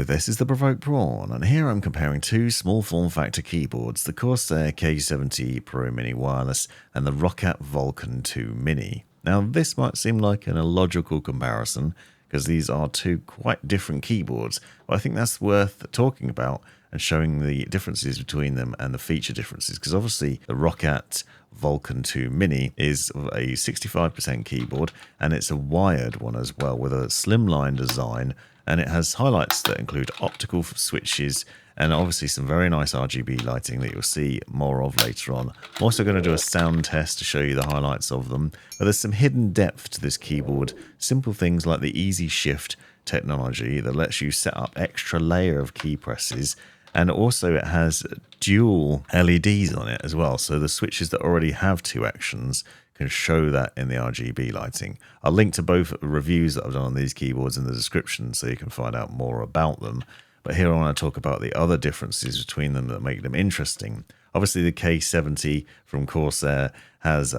this is the Provoked Prawn, and here I'm comparing two small form factor keyboards, the Corsair K70 Pro Mini Wireless and the Roccat Vulcan II Mini. Now this might seem like an illogical comparison, because these are two quite different keyboards, but I think that's worth talking about and showing the differences between them and the feature differences, because obviously the Roccat Vulcan II Mini is a 65% keyboard, and it's a wired one as well with a slimline design, and it has highlights that include optical switches and obviously some very nice RGB lighting that you'll see more of later on. I'm also going to do a sound test to show you the highlights of them, but there's some hidden depth to this keyboard. Simple things like the Easy Shift technology that lets you set up extra layer of key presses, and also it has dual LEDs on it as well, so the switches that already have two actions can show that in the RGB lighting. I'll link to both reviews that I've done on these keyboards in the description so you can find out more about them. But here I want to talk about the other differences between them that make them interesting. Obviously the K70 from Corsair has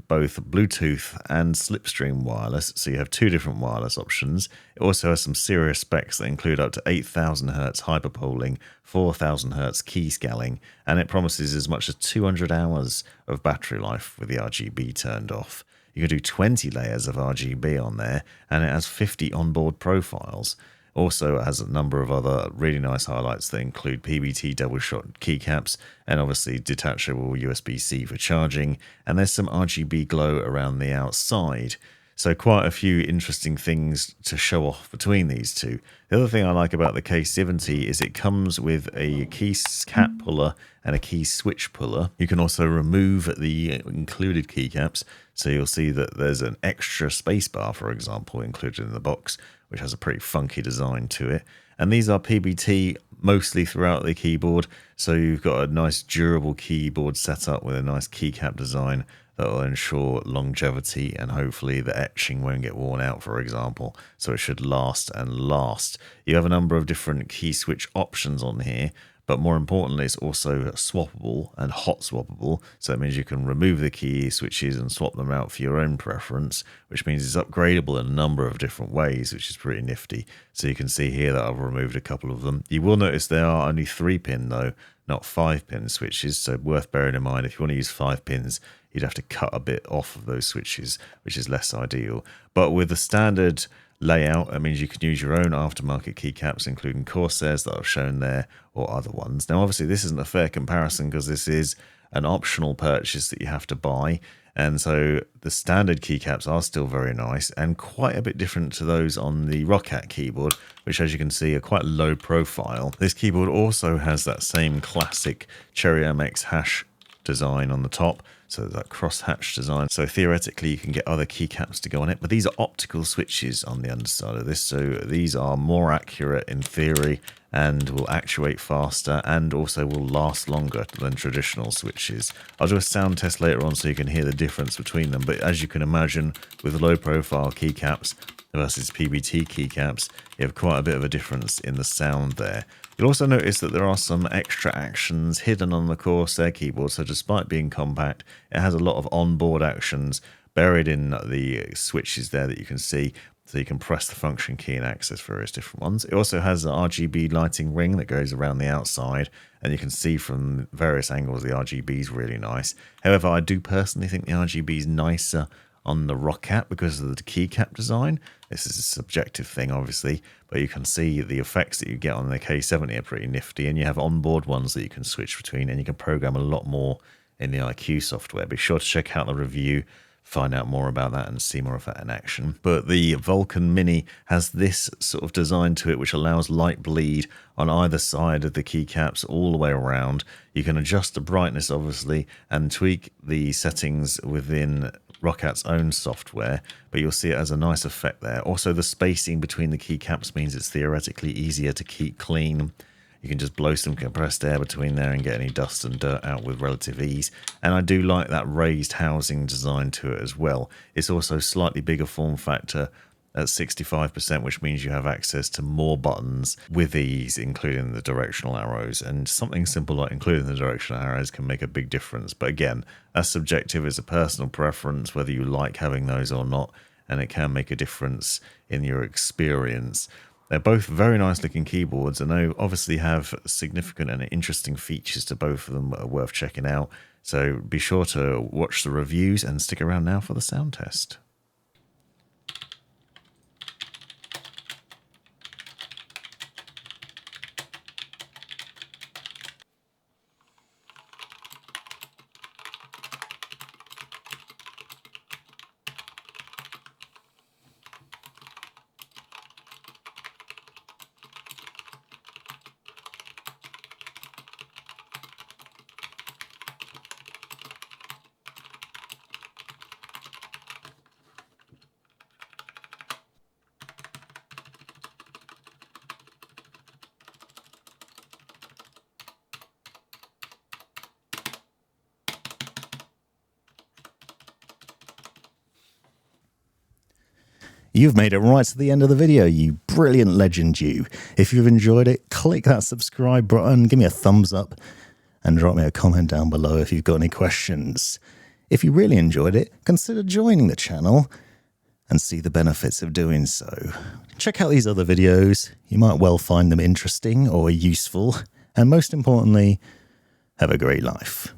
both Bluetooth and Slipstream wireless, so you have two different wireless options. It also has some serious specs that include up to 8000 Hz hyperpolling, 4000 Hz key scaling, and it promises as much as 200 hours of battery life with the RGB turned off. You can do 20 layers of RGB on there, and it has 50 onboard profiles. Also, it has a number of other really nice highlights that include PBT Double Shot keycaps and obviously Detachable USB-C for charging, and there's some RGB glow around the outside. So quite a few interesting things to show off between these two. The other thing I like about the K70 is it comes with a keycap puller and a key switch puller. You can also remove the included keycaps, so you'll see that there's an extra spacebar, for example, included in the box, which has a pretty funky design to it. And these are PBT mostly throughout the keyboard, so you've got a nice durable keyboard setup with a nice keycap design that will ensure longevity, and hopefully the etching won't get worn out, for example, so it should last and last. You have a number of different key switch options on here, but more importantly it's also swappable and hot swappable, so it means you can remove the key switches and swap them out for your own preference, which means it's upgradable in a number of different ways, which is pretty nifty. So you can see here that I've removed a couple of them. You will notice there are only 3-pin though, not 5-pin switches, so worth bearing in mind. If you want to use 5 pins, you'd have to cut a bit off of those switches, which is less ideal. But with the standard layout, it means you can use your own aftermarket keycaps, including Corsairs that I've shown there, or other ones. Now obviously this isn't a fair comparison because this is an optional purchase that you have to buy, and so the standard keycaps are still very nice and quite a bit different to those on the Roccat keyboard, which as you can see are quite low profile. This keyboard also has that same classic Cherry MX hash design on the top, so that cross hatch design, so theoretically you can get other keycaps to go on it, but these are optical switches on the underside of this, so these are more accurate in theory and will actuate faster and also will last longer than traditional switches. I'll do a sound test later on so you can hear the difference between them, but as you can imagine, with low profile keycaps versus PBT keycaps, you have quite a bit of a difference in the sound there. You'll also notice that there are some extra actions hidden on the Corsair keyboard, so despite being compact, it has a lot of onboard actions buried in the switches there that you can see, so you can press the function key and access various different ones. It also has an RGB lighting ring that goes around the outside, and you can see from various angles the RGB is really nice. However, I do personally think the RGB is nicer on the Roccat because of the keycap design. This is a subjective thing obviously, but you can see the effects that you get on the K70 are pretty nifty, and you have onboard ones that you can switch between, and you can program a lot more in the IQ software. Be sure to check out the review, find out more about that and see more of that in action. But the Vulcan Mini has this sort of design to it which allows light bleed on either side of the keycaps all the way around. You can adjust the brightness obviously and tweak the settings within Roccat's own software, but you'll see it has a nice effect there. Also the spacing between the keycaps means it's theoretically easier to keep clean. You can just blow some compressed air between there and get any dust and dirt out with relative ease. And I do like that raised housing design to it as well. It's also slightly bigger form factor at 65%, which means you have access to more buttons with ease, including the directional arrows. And something simple like including the directional arrows can make a big difference. But again, that's subjective, it's a personal preference whether you like having those or not, and it can make a difference in your experience. They're both very nice looking keyboards, and they obviously have significant and interesting features to both of them that are worth checking out. So be sure to watch the reviews and stick around now for the sound test. You've made it right to the end of the video, you brilliant legend you. If you've enjoyed it, click that subscribe button, give me a thumbs up, and drop me a comment down below if you've got any questions. If you really enjoyed it, consider joining the channel and see the benefits of doing so. Check out these other videos. You might well find them interesting or useful. And most importantly, have a great life.